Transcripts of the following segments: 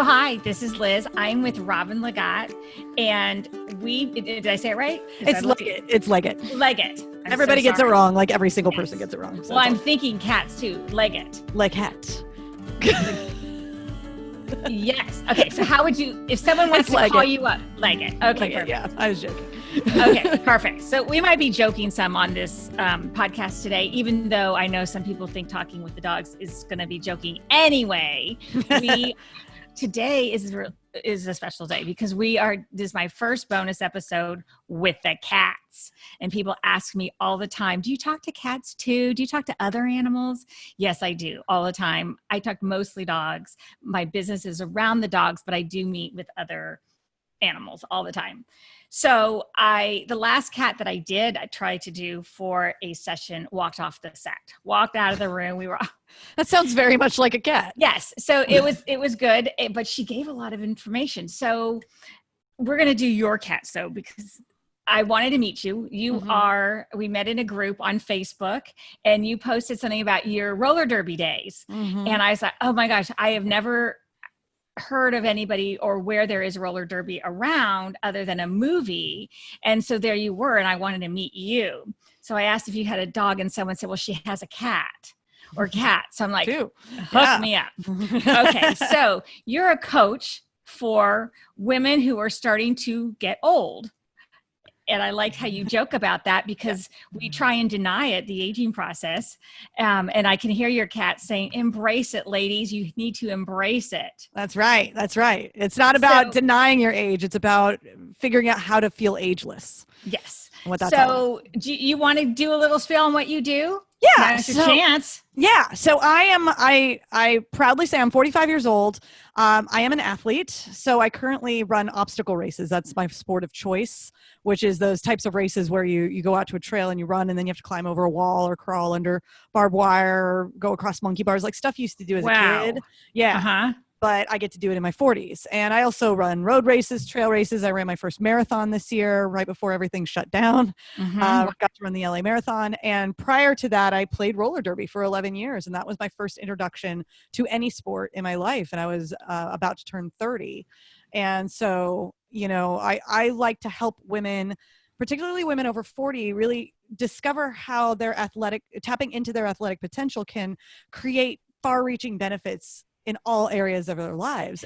So hi, this is Liz. I'm with Robin Legat, and did I say it right? It's Legat. It's Legat. Legat. Everybody gets it wrong. Like every single person gets it wrong. So well, I'm thinking cats too. Legat. Legat. Yes. Okay. So how would you, if someone wants to call you up, Legat? Okay. Legat, yeah, I was joking. Okay, perfect. So we might be joking some on this podcast today, even though I know some people think talking with the dogs is going to be joking anyway. Today is a special day because this is my first bonus episode with the cats. And people ask me all the time, do you talk to cats too? Do you talk to other animals? Yes, I do all the time. I talk mostly dogs. My business is around the dogs, but I do meet with other animals all the time. So the last cat that I tried to do for a session, walked off the set, walked out of the room. That sounds very much like a cat. Yes. So it was good, but she gave a lot of information. So we're going to do your cat. So because I wanted to meet you, we met in a group on Facebook and you posted something about your roller derby days. Mm-hmm. And I thought, oh my gosh, I have never heard of anybody or where there is roller derby around other than a movie. And so there you were, and I wanted to meet you. So I asked if you had a dog, and someone said, well, she has a cat or cat. So I'm like, hook me up. Okay. So you're a coach for women who are starting to get old. And I like how you joke about that because we try and deny it, the aging process. And I can hear your cat saying, embrace it, ladies. You need to embrace it. That's right. That's right. It's not about denying your age. It's about figuring out how to feel ageless. Yes. So do you want to do a little spiel on what you do? Yeah. Now's your chance. Yeah. So I proudly say I'm 45 years old. I am an athlete. So I currently run obstacle races. That's my sport of choice, which is those types of races where you go out to a trail and you run and then you have to climb over a wall or crawl under barbed wire or go across monkey bars, like stuff you used to do as a kid. Yeah. Uh-huh. But I get to do it in my 40s. And I also run road races, trail races. I ran my first marathon this year, right before everything shut down. Mm-hmm. Got to run the LA Marathon. And prior to that, I played roller derby for 11 years. And that was my first introduction to any sport in my life. And I was about to turn 30. And so, I like to help women, particularly women over 40, really discover how tapping into their athletic potential can create far-reaching benefits in all areas of their lives.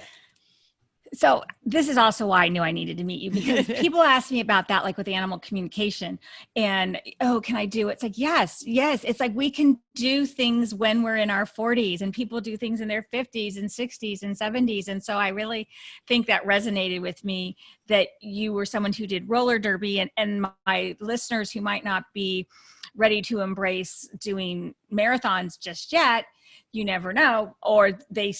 So this is also why I knew I needed to meet you, because people ask me about that, like with animal communication and, can I do it? It's like, yes. It's like, we can do things when we're in our 40s and people do things in their 50s and 60s and 70s. And so I really think that resonated with me, that you were someone who did roller derby, and my listeners who might not be ready to embrace doing marathons just yet, you never know. Or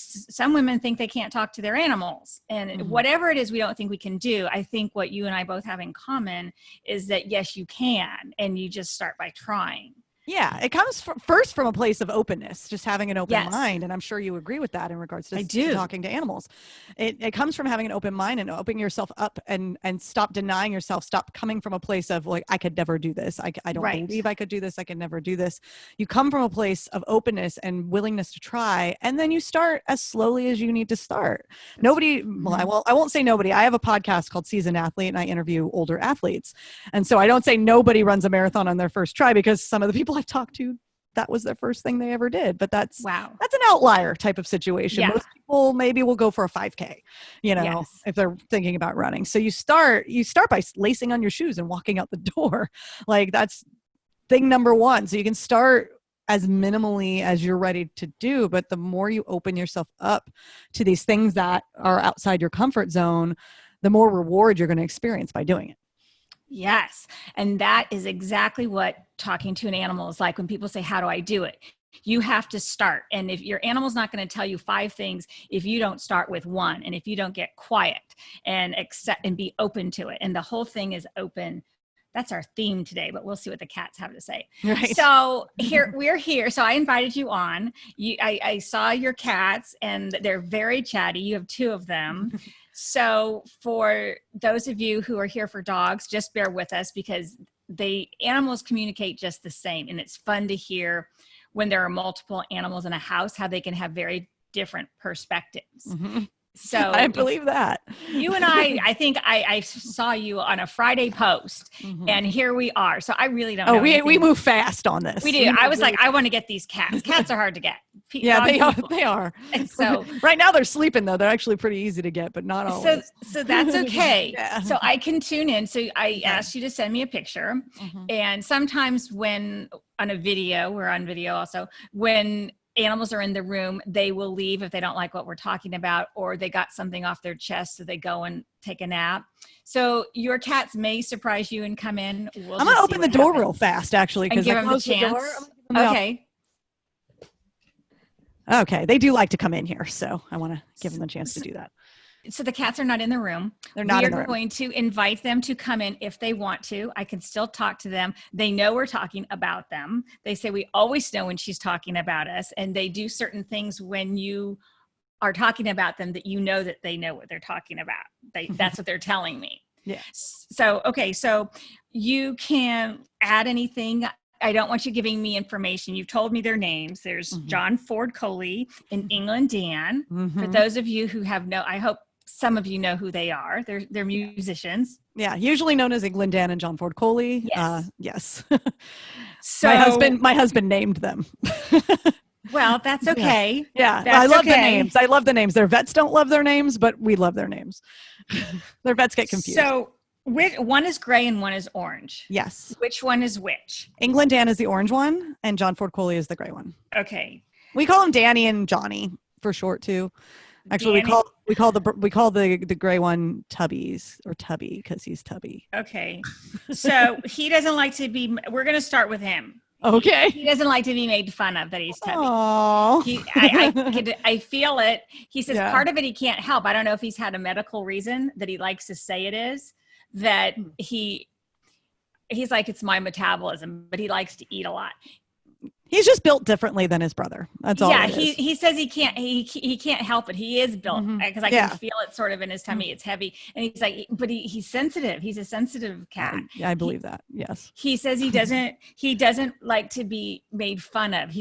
some women think they can't talk to their animals, and whatever it is we don't think we can do. I think what you and I both have in common is that yes, you can, and you just start by trying. Yeah, it comes first from a place of openness, just having an open mind. And I'm sure you agree with that in regards to talking to animals. It comes from having an open mind and opening yourself up and stop denying yourself, stop coming from a place of like, I could never do this. I don't believe I could do this. I could never do this. You come from a place of openness and willingness to try. And then you start as slowly as you need to start. I won't say nobody. I have a podcast called Seasoned Athlete and I interview older athletes. And so I don't say nobody runs a marathon on their first try, because some of the people I've talked to, that was their first thing they ever did. But that's an outlier type of situation. Yeah. Most people maybe will go for a 5K, if they're thinking about running. So you start by lacing on your shoes and walking out the door. Like, that's thing number one. So you can start as minimally as you're ready to do, but the more you open yourself up to these things that are outside your comfort zone, the more reward you're going to experience by doing it. Yes. And that is exactly what talking to an animal is like. When people say, how do I do it? You have to start. And if your animal's not going to tell you 5 things, if you don't start with 1, and if you don't get quiet and accept and be open to it, and the whole thing is open. That's our theme today, but we'll see what the cats have to say. Right. So we're here. So I invited you on. I saw your cats and they're very chatty. You have 2 of them. So for those of you who are here for dogs, just bear with us, because animals communicate just the same. And it's fun to hear when there are multiple animals in a house, how they can have very different perspectives. Mm-hmm. So I believe that. You and I think I saw you on a Friday post, and here we are. So I really don't know. We move fast on this. We do. I was like, I want to get these cats. Cats are hard to get. Yeah, they are. And so right now they're sleeping though. They're actually pretty easy to get, but not always. So that's okay. Yeah. So I can tune in. So I asked you to send me a picture. And sometimes when on a video, we're on video also, when animals are in the room, they will leave if they don't like what we're talking about, or they got something off their chest, so they go and take a nap. So your cats may surprise you and come in. I'm going to open the door real fast, actually, because give them a chance. Okay. Okay. They do like to come in here, so I want to give them a chance to do that. So the cats are not in the room. They're not in the room. We are going to invite them to come in if they want to. I can still talk to them. They know we're talking about them. They say we always know when she's talking about us, and they do certain things when you are talking about them that you know that they know what they're talking about. That's what they're telling me. Yeah. So, okay. So you can add anything. I don't want you giving me information. You've told me their names. There's John Ford Coley and England Dan. For those of you who have I hope some of you know who they are. They're musicians. Yeah, usually known as England Dan and John Ford Coley. Yes. Yes. So my husband named them. Well, that's okay. Yeah. I love the names. I love the names. Their vets don't love their names, but we love their names. Their vets get confused. So one is gray and one is orange. Yes. Which one is which? England Dan is the orange one, and John Ford Coley is the gray one. Okay. We call him Danny and Johnny for short too. Actually, Danny. we call the gray one Tubbies or Tubby because he's Tubby. Okay. So he doesn't like to be. We're going to start with him. Okay. He doesn't like to be made fun of that he's Tubby. Aww. I feel it. He says Yeah. part of it he can't help. I don't know if he's had a medical reason that he likes to say it is that he's like, it's my metabolism, but he likes to eat a lot. He's just built differently than his brother. That's all. Yeah, it is. he says he can't help it. He is built because I can feel it sort of in his tummy. It's heavy, and he's like, but he's sensitive. He's a sensitive cat. I believe that. Yes. He says he doesn't like to be made fun of.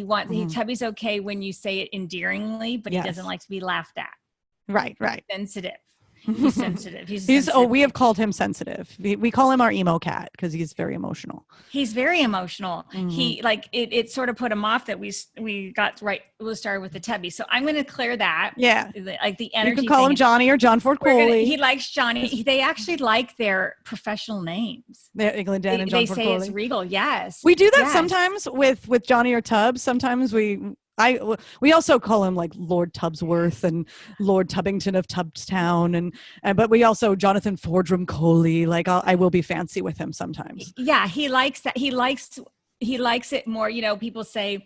Tubby's okay when you say it endearingly, but he doesn't like to be laughed at. Right. Sensitive. He's sensitive. We have called him sensitive. We call him our emo cat because he's very emotional. He's very emotional. He it sort of put him off that we got right. We'll start with the Tubby. So I'm going to clear that. Yeah. Like the energy. You can call him Johnny or John Ford Coley. He likes Johnny. They actually like their professional names. England Dan and John Ford Coley. They say it's regal. Yes. We do that sometimes with Johnny or Tubbs. Sometimes we also call him like Lord Tubbsworth and Lord Tubbington of Tubbstown, but we also Jonathan Fordrum Coley. Like I will be fancy with him sometimes. Yeah, he likes that. He likes it more. You know, people say,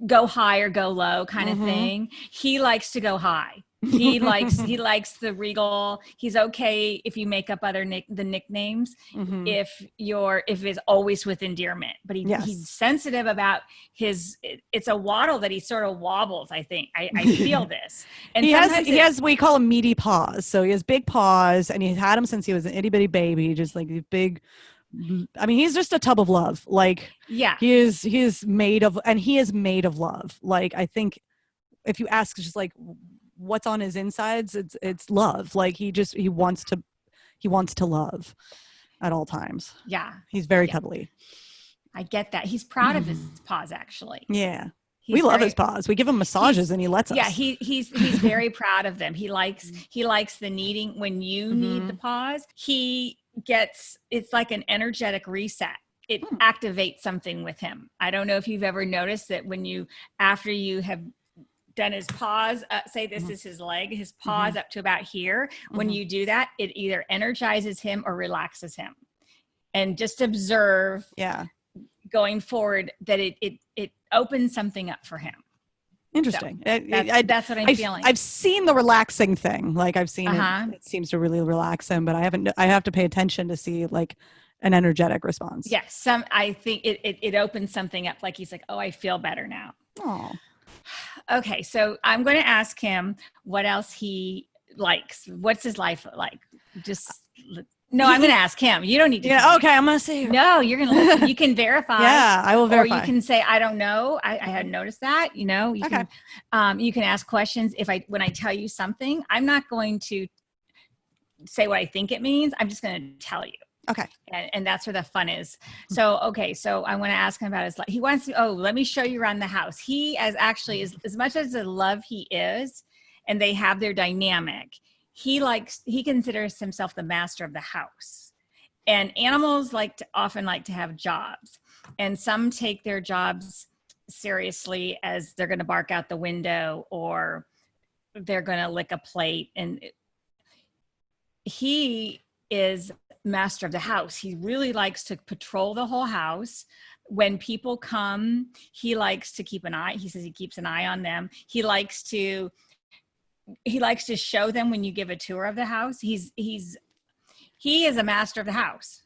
go high or go low kind of thing. He likes to go high. He likes the regal. He's okay if you make up the nicknames if it's always with endearment. But he's sensitive about it's a waddle that he sort of wobbles. I think I feel this. And he has we call him meaty paws. So he has big paws, and he's had them since he was an itty bitty baby, just like these big. I mean, he's just a tub of love. Like he is made of love. Like I think if you ask just like what's on his insides, it's love. Like he wants to love at all times. Yeah. He's very cuddly. I get that. He's proud of his paws actually. Yeah. We love his paws. We give him massages and he lets us. Yeah, he's very proud of them. He likes the kneading when you knead the paws. It's like an energetic reset. It activates something with him. I don't know if you've ever noticed that after you have done his paws, say this is his leg, his paws up to about here. When you do that, it either energizes him or relaxes him. And just observe going forward that it opens something up for him. Interesting. So that's what I'm feeling. I've seen the relaxing thing. Like I've seen it seems to really relax him, but I have to pay attention to see like an energetic response. Yes. I think it opens something up. Like he's like, oh, I feel better now. Oh. Okay. So I'm going to ask him what else he likes. What's his life like? Just No, I'm going to ask him. You don't need to. Yeah. Okay. I'm going to say. No, you're going to listen. You can verify. Yeah, I will verify. Or you can say, I don't know. I hadn't noticed that. You know, you can ask questions. When I tell you something, I'm not going to say what I think it means. I'm just going to tell you. Okay. And that's where the fun is. So, okay. So I want to ask him about his life. He wants to, let me show you around the house. He is as much as the love he is, and they have their dynamic. He considers himself the master of the house. And animals often like to have jobs, and some take their jobs seriously as they're going to bark out the window or they're going to lick a plate. And he is master of the house. He really likes to patrol the whole house. When people come, he likes to keep an eye. He says he keeps an eye on them. He likes to show them when you give a tour of the house. He is a master of the house.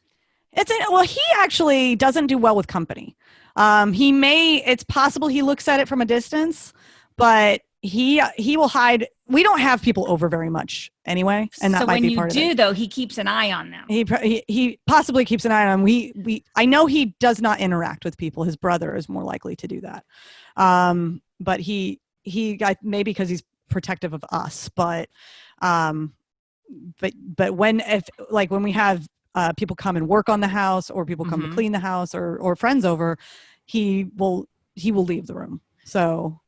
He actually doesn't do well with company. It's possible he looks at it from a distance, but he will hide. We don't have people over very much anyway, and that might be part of it. So when you do, though, he keeps an eye on them. He possibly keeps an eye on them. I know he does not interact with people. His brother is more likely to do that. But he maybe because he's protective of us, but when we have people come and work on the house, or people come to clean the house, or friends over, he will leave the room. So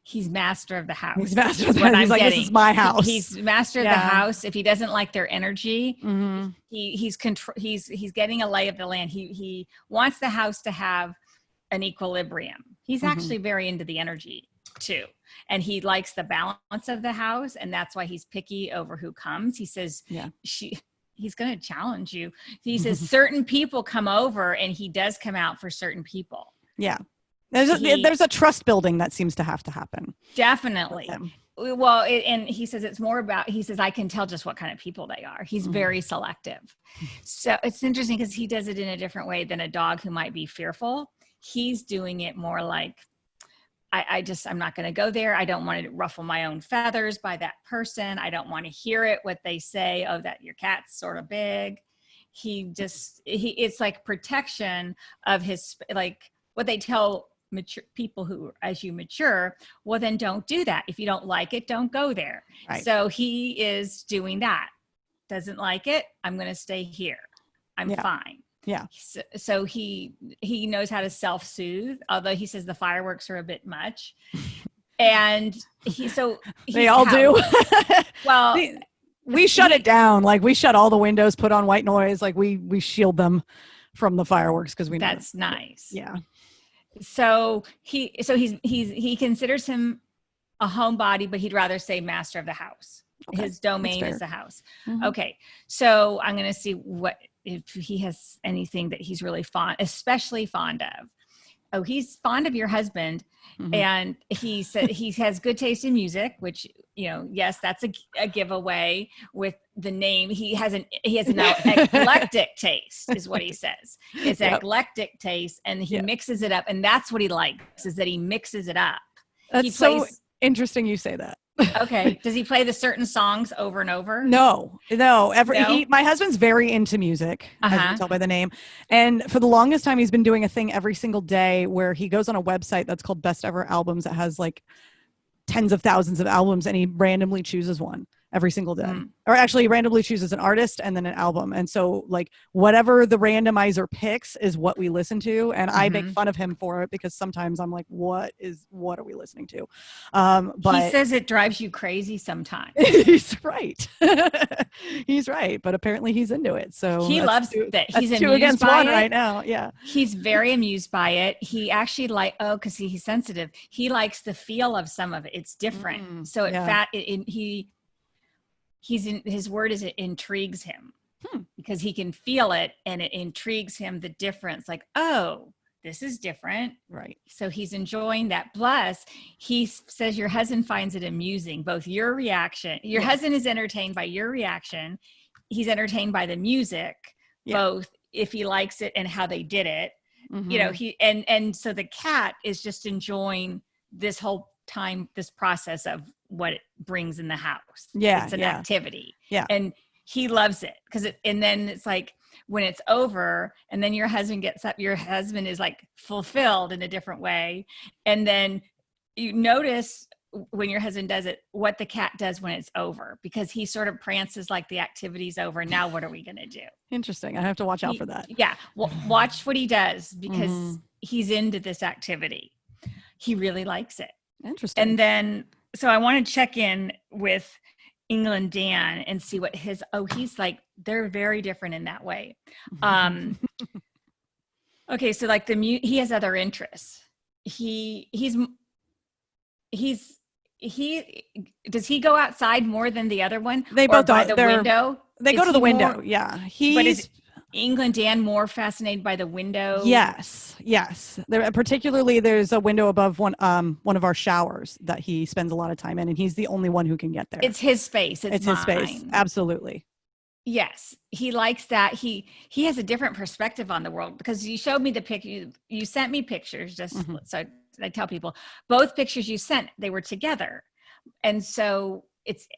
he's master of the house. He's master of the house. He's like, this is my house. He's master of the house. If he doesn't like their energy, he's getting a lay of the land. He wants the house to have an equilibrium. He's actually very into the energy too. And he likes the balance of the house. And that's why he's picky over who comes. He says, he's going to challenge you. He says certain people come over, and he does come out for certain people. Yeah. There's a trust building that seems to have to happen. Definitely. Well, and he says it's more about, he says, I can tell just what kind of people they are. He's very selective. So it's interesting because he does it in a different way than a dog who might be fearful. He's doing it more like, I'm not going to go there. I don't want to ruffle my own feathers by that person. I don't want to hear it, what they say, oh, that your cat's sort of big. It's like protection of his, like what they tell mature people who, as you mature, well, then don't do that. If you don't like it, don't go there. Right. So he is doing that. Doesn't like it. I'm going to stay here. I'm fine. Yeah. So he knows how to self-soothe, although he says the fireworks are a bit much. And they all do. Well, we shut it down. Like we shut all the windows, put on white noise. Like we shield them from the fireworks because we know that's nice. Yeah. So he considers him a homebody, but he'd rather say master of the house. Okay. His domain is the house. Okay. So I'm going to see if he has anything that he's really especially fond of. Oh, he's fond of your husband. And he said he has good taste in music, which, yes, that's a giveaway with the name. He has an eclectic taste is what he says. It's eclectic taste, and he mixes it up. And that's what he likes, is that he mixes it up. That's so interesting you say that. Okay. Does he play the certain songs over and over? No. My husband's very into music, as you can tell by the name. And for the longest time, he's been doing a thing every single day where he goes on a website that's called Best Ever Albums. That has like tens of thousands of albums, and he randomly chooses one every single day. Or actually he randomly chooses an artist and then an album. And so like whatever the randomizer picks is what we listen to. And I make fun of him for it because sometimes I'm like, what are we listening to? But he says it drives you crazy sometimes. He's right. He's right. But apparently he's into it. So he loves that. He's two against one right now. Yeah. He's very amused by it. He actually cause he's sensitive. He likes the feel of some of it. It's different. So his word is it intrigues him because he can feel it, and it intrigues him, the difference. Like, oh, this is different. Right. So he's enjoying that. Plus, he says your husband finds it amusing, both your reaction. Your husband is entertained by your reaction. He's entertained by the music, both if he likes it and how they did it. And so the cat is just enjoying this whole time, this process of what it brings in the house. It's an activity. Yeah. And he loves it and then it's like when it's over and then your husband gets up, your husband is like fulfilled in a different way. And then you notice when your husband does it, what the cat does when it's over, because he sort of prances like the activity's over. Now, what are we going to do? Interesting. I have to watch out for that. Yeah. Well, watch what he does because he's into this activity. He really likes it. Interesting. And then, so I want to check in with England Dan and see what he's like, they're very different in that way. Okay. So like he has other interests. Does he go outside more than the other one? They both by the window. They go to the window. Yeah. But is England Dan more fascinated by the window? Yes. Particularly, there's a window above one of our showers that he spends a lot of time in, and he's the only one who can get there. It's his space. It's his space. Absolutely. Yes, he likes that. He has a different perspective on the world because you showed me the picture. You sent me pictures just so I tell people both pictures you sent, they were together. And so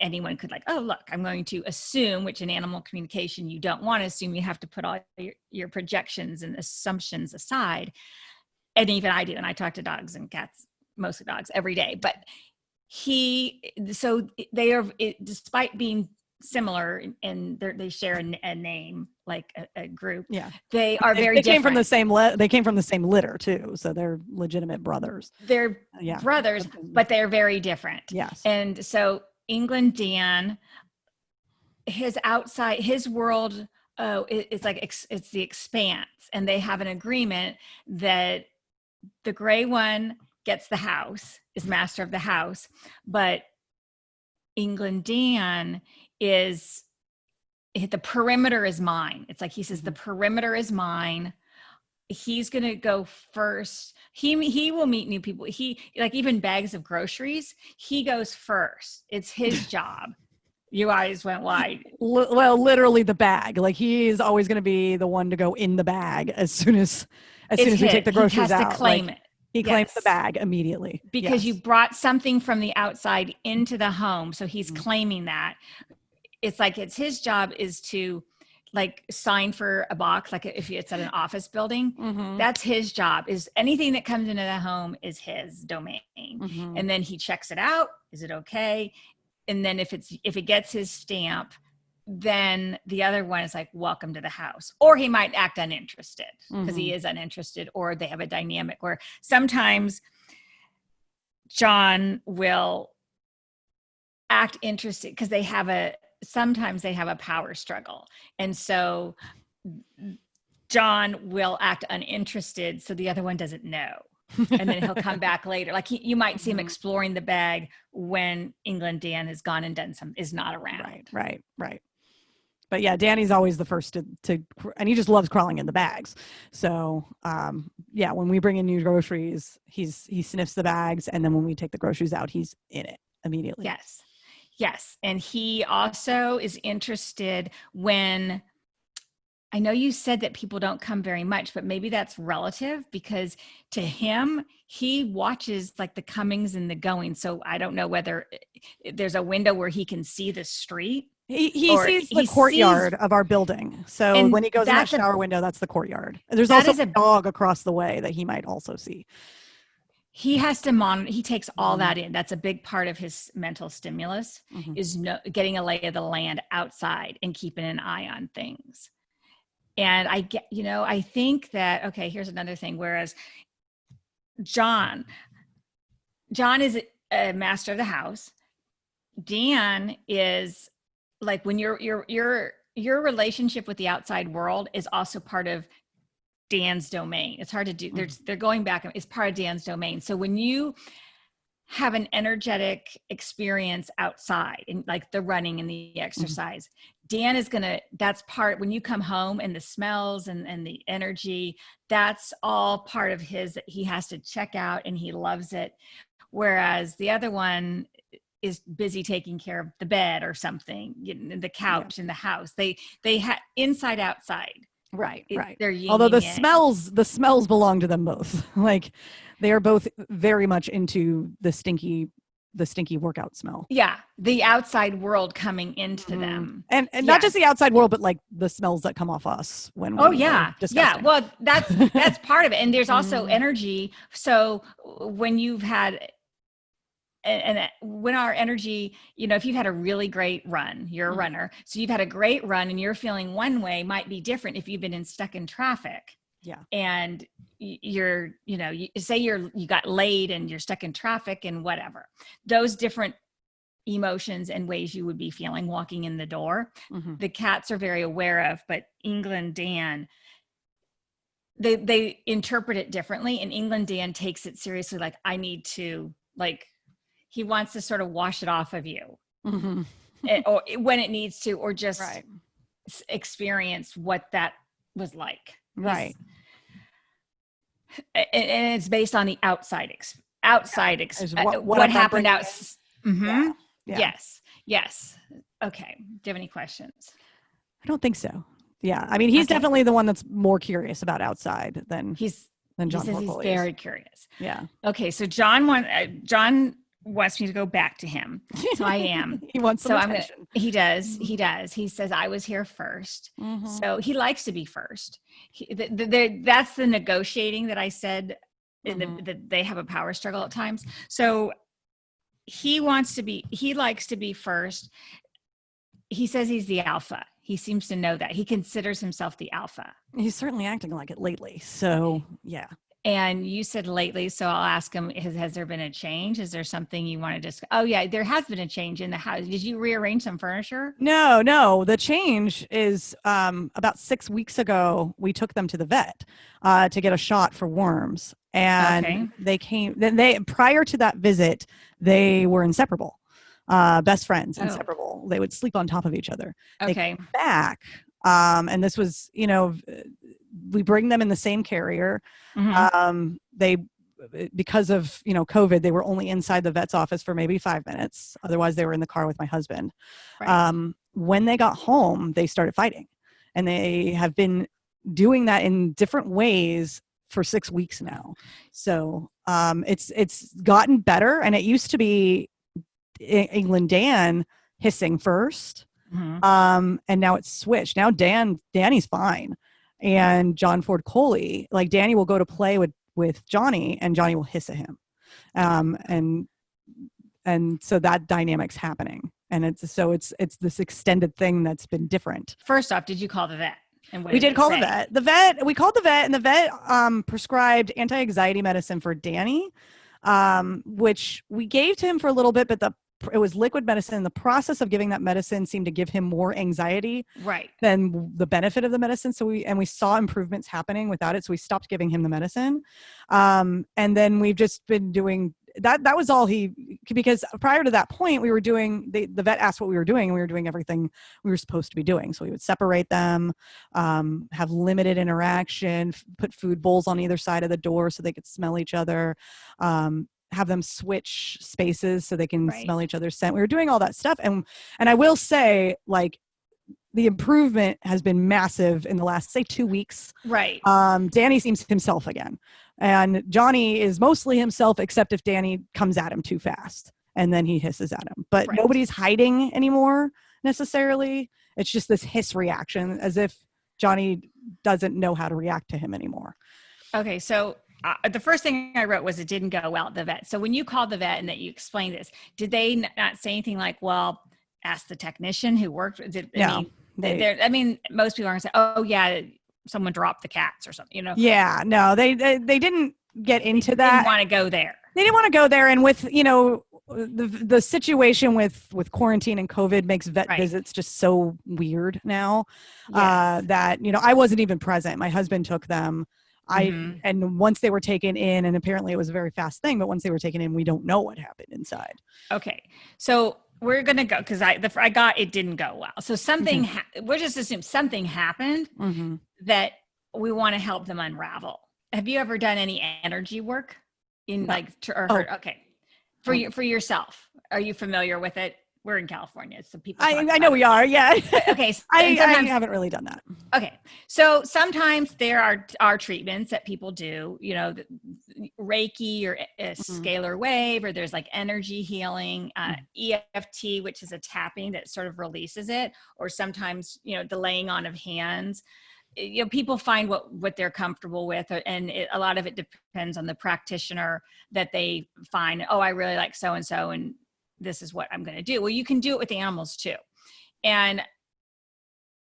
anyone could like, oh, look, I'm going to assume, which in animal communication, you don't want to assume. You have to put all your projections and assumptions aside. And even I do. And I talk to dogs and cats, mostly dogs, every day. But they are, despite being similar and they share a name, like a group. Yeah. They are very different. They came from the same litter too. So they're legitimate brothers. They're brothers, but they're very different. Yes. And so England Dan, his world, it's like, it's the expanse, and they have an agreement that the gray one gets the house, is master of the house, but England Dan the perimeter is mine. It's like he says, the perimeter is mine. He's going to go first. He will meet new people. He, like, even bags of groceries, he goes first. It's his job. Your eyes went wide. Well, literally the bag. Like, he is always going to be the one to go in the bag as soon as we take the groceries out. He has to claim it. He claims the bag immediately. Because you brought something from the outside into the home. So he's claiming that. It's like, it's his job is to like sign for a box. Like if it's at an office building, that's his job. Is anything that comes into the home is his domain. And then he checks it out. Is it okay? And then if it gets his stamp, then the other one is like, welcome to the house. Or he might act uninterested because he is uninterested, or they have a dynamic where sometimes John will act interested because sometimes they have a power struggle. And so John will act uninterested, so the other one doesn't know. And then he'll come back later. Like you might see him exploring the bag when England Dan has gone and done is not around. Right. But yeah, Danny's always the first to and he just loves crawling in the bags. So when we bring in new groceries, he sniffs the bags, and then when we take the groceries out, he's in it immediately. Yes. And he also is interested when, I know you said that people don't come very much, but maybe that's relative, because to him, he watches like the comings and the goings. So I don't know whether there's a window where he can see the street. He sees the courtyard of our building. So when he goes in that shower window, that's the courtyard. There's also a dog across the way that he might also see. He has to monitor. He takes all that in. That's a big part of his mental stimulus is getting a lay of the land outside and keeping an eye on things. And I think that, okay, here's another thing. Whereas John is a master of the house. Dan is like, when your relationship with the outside world is also part of Dan's domain. It's hard to do. They're going back. It's part of Dan's domain. So when you have an energetic experience outside, and like the running and the exercise, Dan is that's part, when you come home and the smells and the energy, that's all part of he has to check out, and he loves it. Whereas the other one is busy taking care of the bed or something, the couch in the house. They have inside, outside. Right. They're although the smells belong to them both. Like, they are both very much into the stinky the stinky workout smell. Yeah. The outside world coming into them. And not just the outside world, but like the smells that come off us when we yeah. Well, that's part of it. And there's also energy. So when you've had, and when our energy, if you've had a really great run, you're a runner. So you've had a great run and you're feeling one way might be different if you've been stuck in traffic. Yeah. And you say you got laid and you're stuck in traffic and whatever, those different emotions and ways you would be feeling walking in the door, the cats are very aware of, but England Dan, they interpret it differently. And England Dan takes it seriously. Like, I need to, like, he wants to sort of wash it off of you or when it needs to, or just experience what that was like. Right. And it's based on the outside what happened out. Yes. Okay. Do you have any questions? I don't think so. Yeah. I mean, he's definitely the one that's more curious about outside than John Ford Coley. He's very curious. Yeah. Okay. So John wants me to go back to him. So I am. He wants some attention. He does. He says, I was here first. So he likes to be first. That's the negotiating that I said, that they have a power struggle at times. So he likes to be first. He says he's the alpha. He seems to know that. He considers himself the alpha. He's certainly acting like it lately. So yeah. And you said lately, so I'll ask him, has there been a change? Is there something you want to discuss? Oh yeah, there has been a change in the house. Did you rearrange some furniture? No. The change is about 6 weeks ago, we took them to the vet to get a shot for worms. And they came, prior to that visit, they were inseparable, best friends, inseparable. They would sleep on top of each other. They came back. And this was, we bring them in the same carrier. They, because of, COVID, they were only inside the vet's office for maybe 5 minutes. Otherwise they were in the car with my husband. Right. When they got home, they started fighting, and they have been doing that in different ways for 6 weeks now. So, it's gotten better. And it used to be England Dan hissing first. And now it's switched. Now Danny's fine. And John Ford Coley, like Danny will go to play with Johnny, and Johnny will hiss at him. And so that dynamic's happening. And it's this extended thing that's been different. First off, did you call the vet? And we did call the vet. We called the vet, and the vet prescribed anti-anxiety medicine for Danny, which we gave to him for a little bit, but it was liquid medicine. The process of giving that medicine seemed to give him more anxiety than the benefit of the medicine. So we saw improvements happening without it. So we stopped giving him the medicine. And then we've just been doing that. That was all because prior to that point, we were doing, the vet asked what we were doing, and we were doing everything we were supposed to be doing. So we would separate them, have limited interaction, put food bowls on either side of the door so they could smell each other, have them switch spaces so they can smell each other's scent. We were doing all that stuff. And I will say, like, the improvement has been massive in the last, say, 2 weeks. Right. Danny seems himself again. And Johnny is mostly himself, except if Danny comes at him too fast, and then he hisses at him. But nobody's hiding anymore necessarily. It's just this hiss reaction, as if Johnny doesn't know how to react to him anymore. Okay. So the first thing I wrote was it didn't go well at the vet. So when you called the vet and that you explained this, did they not say anything like, well, ask the technician who worked? I mean, most people are going to say, oh yeah, someone dropped the cats or something, Yeah, no, they didn't get into that. They didn't want to go there. They didn't want to go there. And with, the situation with quarantine and COVID makes vet visits just so weird now. That, I wasn't even present. My husband took them. And once they were taken in, and apparently it was a very fast thing, but once they were taken in, we don't know what happened inside. Okay. So we're going to go, because it didn't go well. So something, we'll just assume something happened that we want to help them unravel. Have you ever done any energy work for yourself? Are you familiar with it? We're in California, so people. I know we are. Yeah. Okay. I haven't really done that. Okay. So sometimes there are treatments that people do. Reiki or a scalar wave, or there's like energy healing, EFT, which is a tapping that sort of releases it, or sometimes, the laying on of hands. People find what they're comfortable with, and a lot of it depends on the practitioner that they find. Oh, I really like so-and-so, and this is what I'm going to do. Well, you can do it with animals too. And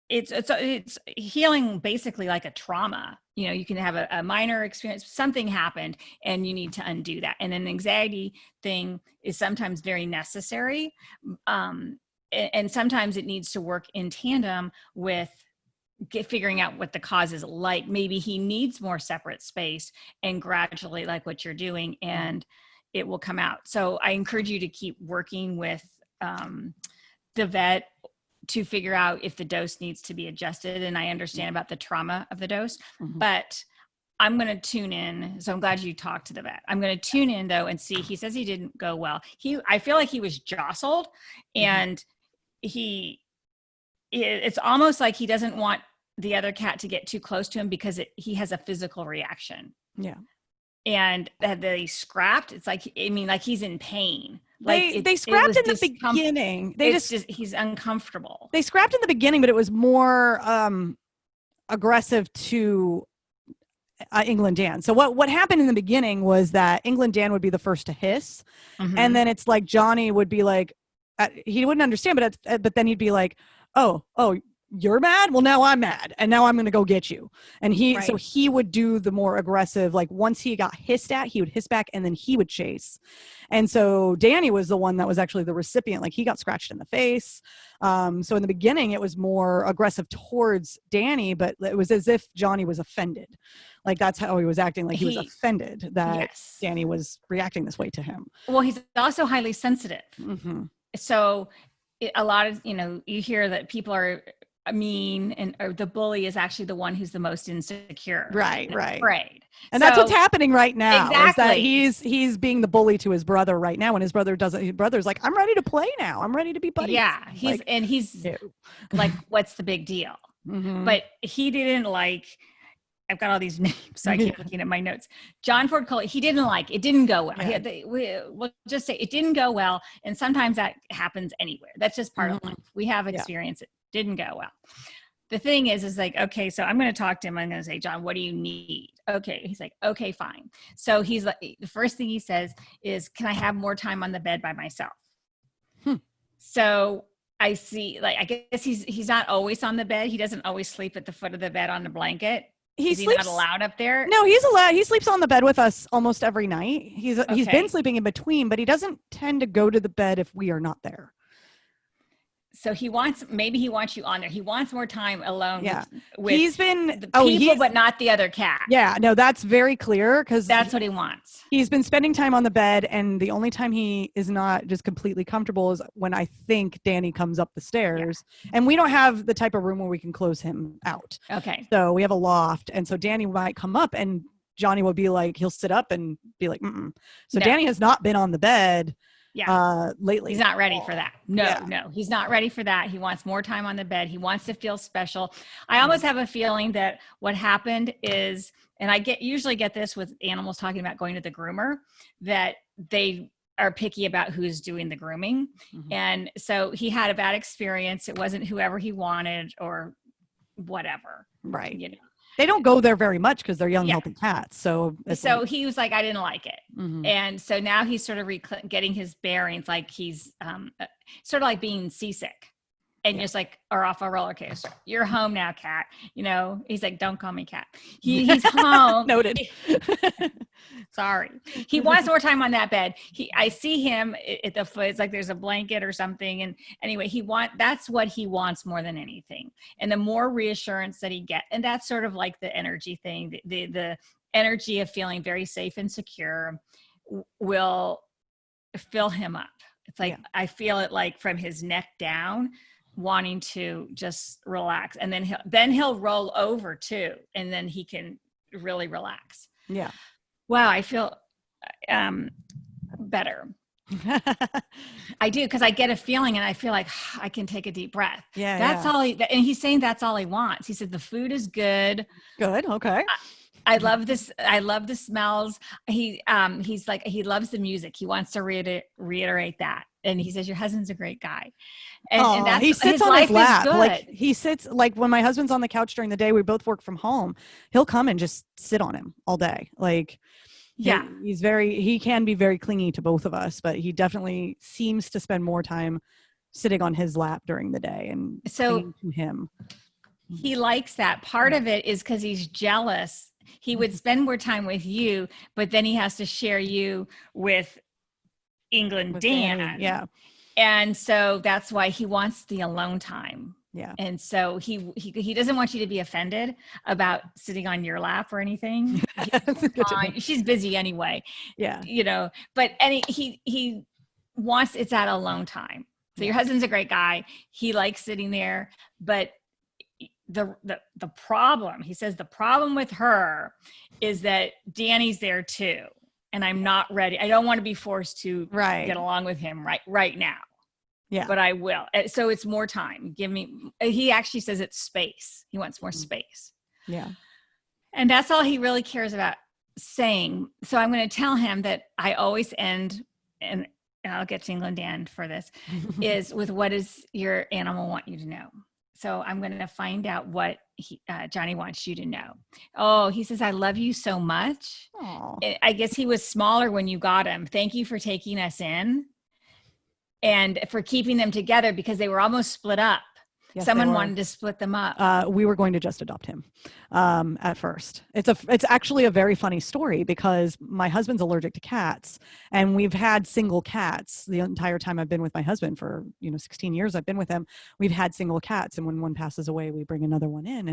it's healing basically like a trauma. You can have a minor experience, something happened, and you need to undo that. And an anxiety thing is sometimes very necessary. And sometimes it needs to work in tandem with figuring out what the cause is. Like maybe he needs more separate space, and gradually, like what you're doing, and it will come out. So I encourage you to keep working with the vet to figure out if the dose needs to be adjusted. And I understand about the trauma of the dose, but I'm going to tune in. So I'm glad you talked to the vet. I'm going to tune in though and see. He says he didn't go well. I feel like he was jostled, and it's almost like he doesn't want the other cat to get too close to him because he has a physical reaction. Yeah. And that they scrapped. It's like, like he's in pain. They scrapped in the beginning. He's uncomfortable. They scrapped in the beginning, but it was more aggressive to England Dan. So what happened in the beginning was that England Dan would be the first to hiss, and then it's like Johnny would be like, he wouldn't understand, but then he'd be like, oh, you're mad? Well, now I'm mad, and now I'm going to go get you. And so he would do the more aggressive, like once he got hissed at, he would hiss back, and then he would chase. And so Danny was the one that was actually the recipient. Like he got scratched in the face. So in the beginning, it was more aggressive towards Danny, but it was as if Johnny was offended. Like that's how he was acting. Like he was offended that Danny was reacting this way to him. Well, he's also highly sensitive. So a lot of, you hear that people are mean, or the bully is actually the one who's the most insecure, right, afraid. And that's what's happening right now. Exactly. Is that he's being the bully to his brother right now, and his brother doesn't. His brother's like, I'm ready to play now. I'm ready to be buddies. Yeah, he's like, what's the big deal? But he didn't like. I've got all these names, so I keep looking at my notes. John Ford Coley, he didn't like it. Didn't go well. We'll just say it didn't go well, and sometimes that happens anywhere. That's just part of life. We have experience. It didn't go well. The thing is like, okay, so I'm going to talk to him. I'm going to say, John, what do you need? Okay. He's like, okay, fine. So he's like, the first thing he says is, can I have more time on the bed by myself? So I see, like, I guess he's not always on the bed. He doesn't always sleep at the foot of the bed on the blanket. Is he not allowed up there? No, he's allowed. He sleeps on the bed with us almost every night. He's been sleeping in between, but he doesn't tend to go to the bed if we are not there. So maybe he wants you on there. He wants more time alone with he's been the people, but not the other cat. Yeah, no, that's very clear because that's what he wants. He's been spending time on the bed, and the only time he is not just completely comfortable is when I think Danny comes up the stairs. And we don't have the type of room where we can close him out. Okay. So we have a loft, and so Danny might come up, and Johnny will be like, he'll sit up and be like, So Danny has not been on the bed. Lately. He's not ready for that. No, he's not ready for that. He wants more time on the bed. He wants to feel special. I almost have a feeling that what happened is, and I usually get this with animals talking about going to the groomer, that they are picky about who's doing the grooming. And so he had a bad experience. It wasn't whoever he wanted or whatever. Right. They don't go there very much because they're young, healthy cats. So he was like, I didn't like it. And so now he's sort of getting his bearings, like he's sort of like being seasick and just like, or off a roller coaster. You're home now, cat. He's like, don't call me cat. He's home. Noted. Sorry. He wants more time on that bed. I see him at the foot. It's like there's a blanket or something. And anyway, that's what he wants more than anything. And the more reassurance that he gets, and that's sort of like the energy thing, the energy of feeling very safe and secure will fill him up. It's like, I feel it like from his neck down, wanting to just relax, and then he'll roll over too, and then he can really relax. Wow, I feel better. I do, because I get a feeling and I feel like I can take a deep breath. That's all and he's saying that's all he wants. He said the food is good. Okay. I love this. I love the smells. He's like, he loves the music. He wants to reiterate that. And he says, your husband's a great guy. And that's, he sits his on life his lap. is good. Like he sits, like when my husband's on the couch during the day, we both work from home. He'll come and just sit on him all day. Like, yeah, he can be very clingy to both of us, but he definitely seems to spend more time sitting on his lap during the day and clinging to him. He likes that. Part of it is because he's jealous. He would spend more time with you, but then he has to share you with England Dan. Danny, yeah. And so that's why he wants the alone time. Yeah. And so he doesn't want you to be offended about sitting on your lap or anything. She's busy anyway. Yeah. You know, but he wants, it's that alone time. So your husband's a great guy. He likes sitting there, but the problem, he says, the problem with her is that Danny's there too. And I'm not ready. I don't want to be forced to get along with him right now. Yeah. But I will. So it's more time. He actually says it's space. He wants more space. Yeah. And that's all he really cares about saying. So I'm going to tell him that I always end, and I'll get to England Dan for this, is with what does your animal want you to know? So I'm going to find out what Johnny wants you to know. Oh, he says, I love you so much. Aww. I guess he was smaller when you got him. Thank you for taking us in and for keeping them together because they were almost split up. Yes, someone wanted to split them up. We were going to just adopt him at first. It's actually a very funny story because my husband's allergic to cats, and we've had single cats the entire time I've been with my husband for 16 years. I've been with him. We've had single cats, and when one passes away, we bring another one in.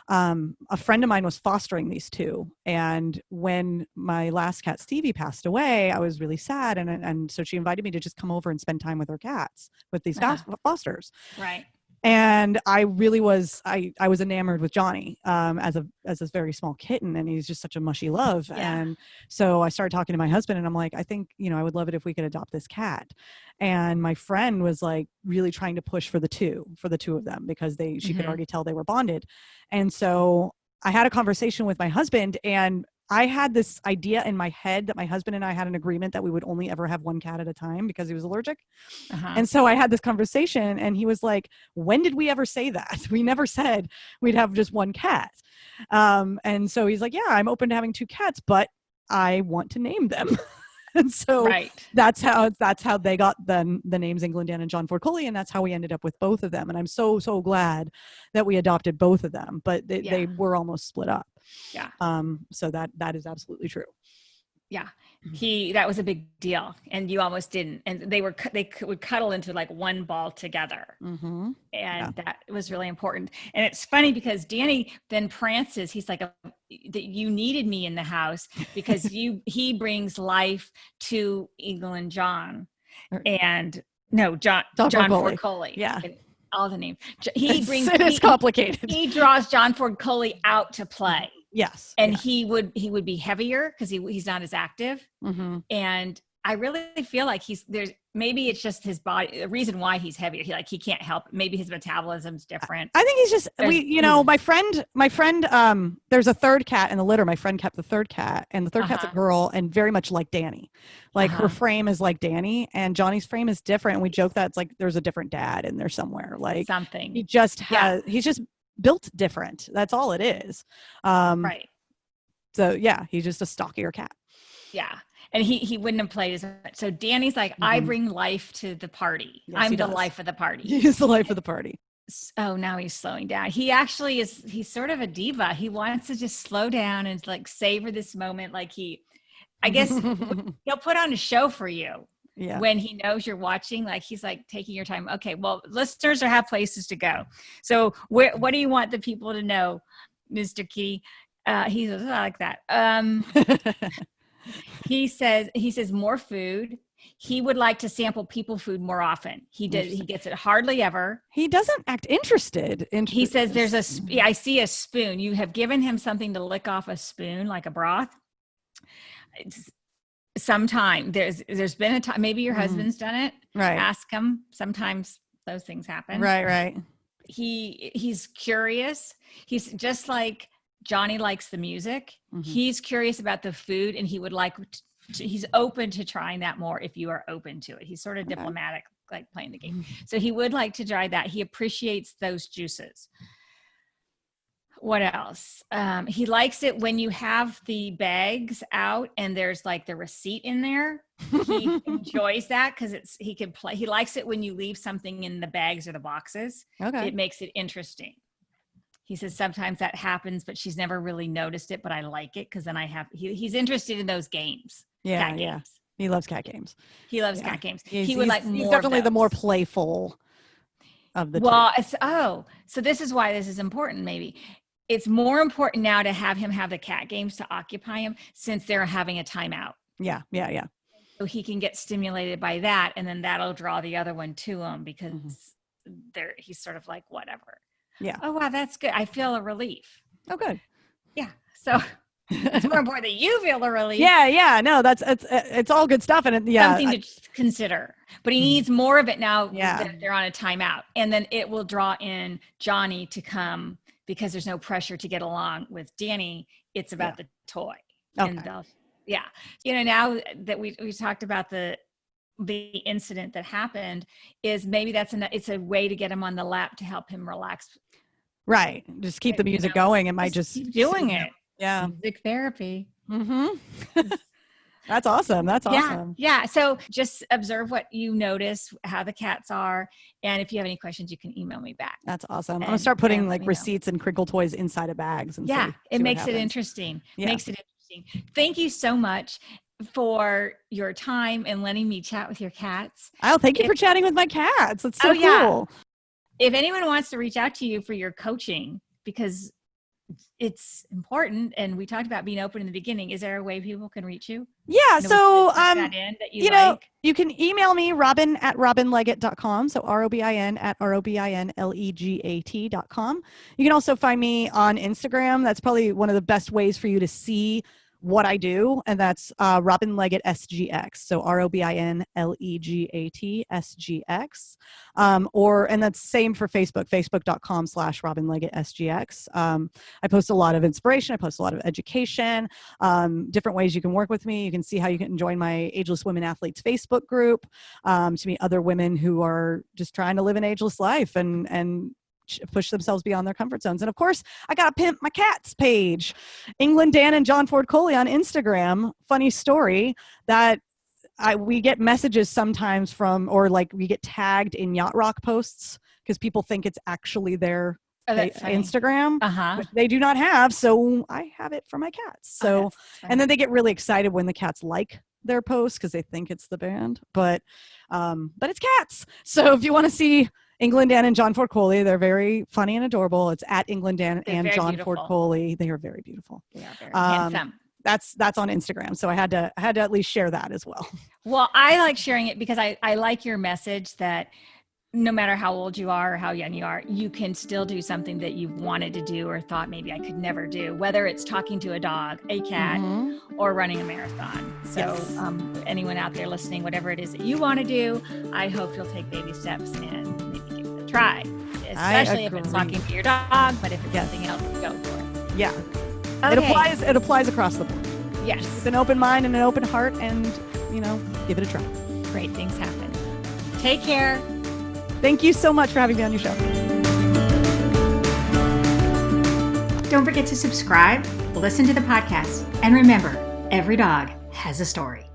And a friend of mine was fostering these two, and when my last cat Stevie passed away, I was really sad, and so she invited me to just come over and spend time with her cats, with these fosters. Right. And I really was, I was enamored with Johnny as this very small kitten, and he's just such a mushy love. Yeah. And so I started talking to my husband, and I'm like, I think, I would love it if we could adopt this cat. And my friend was like really trying to push for the two of them because she could already tell they were bonded. And so I had a conversation with my husband, and I had this idea in my head that my husband and I had an agreement that we would only ever have one cat at a time because he was allergic. And so I had this conversation, and he was like, when did we ever say that? We never said we'd have just one cat. And so he's like, yeah, I'm open to having two cats, but I want to name them. And so that's how they got the names England Dan and John Ford Coley, and that's how we ended up with both of them. And I'm so glad that we adopted both of them, but they were almost split up. Yeah. So that is absolutely true. Yeah. That was a big deal, and you almost didn't. And they would cuddle into like one ball together. And that was really important. And it's funny because Danny then prances. He's like, that you needed me in the house because he brings life to England John and John Ford Coley. Yeah. All the names. It's complicated. He draws John Ford Coley out to play. Yes. And he would be heavier because he's not as active. And I really feel like maybe it's just his body, the reason why he's heavier. He can't help it. Maybe his metabolism's different. I think he's just, my friend, there's a third cat in the litter. My friend kept the third cat, and the third cat's a girl and very much like Danny. Like her frame is like Danny, and Johnny's frame is different. And we joke that it's like, there's a different dad in there somewhere. Like something. He just has, he's just built different. That's all it is. Right. So yeah, he's just a stockier cat. Yeah. And he wouldn't have played as much. So Danny's like, I bring life to the party. Yes, I'm the life of the party. He's the life of the party. Oh, now he's slowing down. He actually he's sort of a diva. He wants to just slow down and like savor this moment. Like I guess he'll put on a show for you. Yeah. When he knows you're watching, like he's like taking your time. Okay, well, listeners have places to go. So what do you want the people to know, Mr. Kitty? He's like that. He says more food. He would like to sample people food more often. He gets it hardly ever. He doesn't act interested. He says I see a spoon. You have given him something to lick off a spoon, like a broth. Sometime there's been a time, maybe your husband's done it. Right. Ask him. Sometimes those things happen. Right. He's curious. He's just like Johnny likes the music. Mm-hmm. He's curious about the food, and he would like he's open to trying that more if you are open to it. He's sort of diplomatic, like playing the game. So he would like to try that. He appreciates those juices. What else? He likes it when you have the bags out and there's like the receipt in there. He enjoys that because he can play. He likes it when you leave something in the bags or the boxes. Okay. It makes it interesting. He says sometimes that happens, but she's never really noticed it, but I like it because then he's interested in those games. Yeah. Cat games. He loves cat games. He loves cat games. He's More definitely the more playful of the two. So this is why this is important. Maybe it's more important now to have him have the cat games to occupy him since they're having a timeout. Yeah. So he can get stimulated by that, and then that'll draw the other one to him because he's sort of like whatever. Yeah. Oh wow, that's good. I feel a relief. Oh, good. Yeah. So it's more important that you feel a relief. Yeah. No, it's all good stuff, and something to consider. But he needs more of it now that they're on a timeout, and then it will draw in Johnny to come because there's no pressure to get along with Danny. It's about the toy. Okay. And now that we talked about the incident that happened, is maybe it's a way to get him on the lap to help him relax. Right. Just keep the music going. It might just keep doing it. Yeah. Music therapy. Mm-hmm. That's awesome. That's awesome. Yeah. So just observe what you notice, how the cats are. And if you have any questions, you can email me back. That's awesome. I'm going to start putting receipts and crinkle toys inside of bags. And it makes it interesting. Thank you so much for your time and letting me chat with your cats. Oh, thank you for chatting with my cats. It's so cool. If anyone wants to reach out to you for your coaching, because it's important, and we talked about being open in the beginning, is there a way people can reach you? Yeah. So, you can email me, robin@robinlegat.com. So ROBIN@ROBINLEGAT.com. You can also find me on Instagram. That's probably one of the best ways for you to see what I do, and that's Robin Legat SGX. So ROBINLEGAT SGX. And that's same for Facebook, facebook.com/Robin Legat SGX. I post a lot of inspiration. I post a lot of education, different ways you can work with me. You can see how you can join my Ageless Women Athletes Facebook group to meet other women who are just trying to live an ageless life and push themselves beyond their comfort zones. And of course, I got to pimp my cats page, England Dan and John Ford Coley on Instagram. Funny story that we get messages sometimes we get tagged in Yacht Rock posts because people think it's actually their Instagram, which they do not have. So I have it for my cats. So, and then they get really excited when the cats like their posts because they think it's the band, but it's cats. So if you want to see England Dan and John Ford Coley, they're very funny and adorable. It's at England Dan and John Ford Coley. They are very beautiful. They are very handsome. That's on Instagram. So I had to at least share that as well. Well, I like sharing it because I like your message that no matter how old you are or how young you are, you can still do something that you've wanted to do or thought maybe I could never do, whether it's talking to a dog, a cat, or running a marathon. So anyone out there listening, whatever it is that you want to do, I hope you'll take baby steps and maybe give it a try, especially if it's talking to your dog, but if it's something else, go for it. Yeah. Okay. It applies across the board. Yes. With an open mind and an open heart, and, give it a try. Great things happen. Take care. Thank you so much for having me on your show. Don't forget to subscribe, listen to the podcast, and remember, every dog has a story.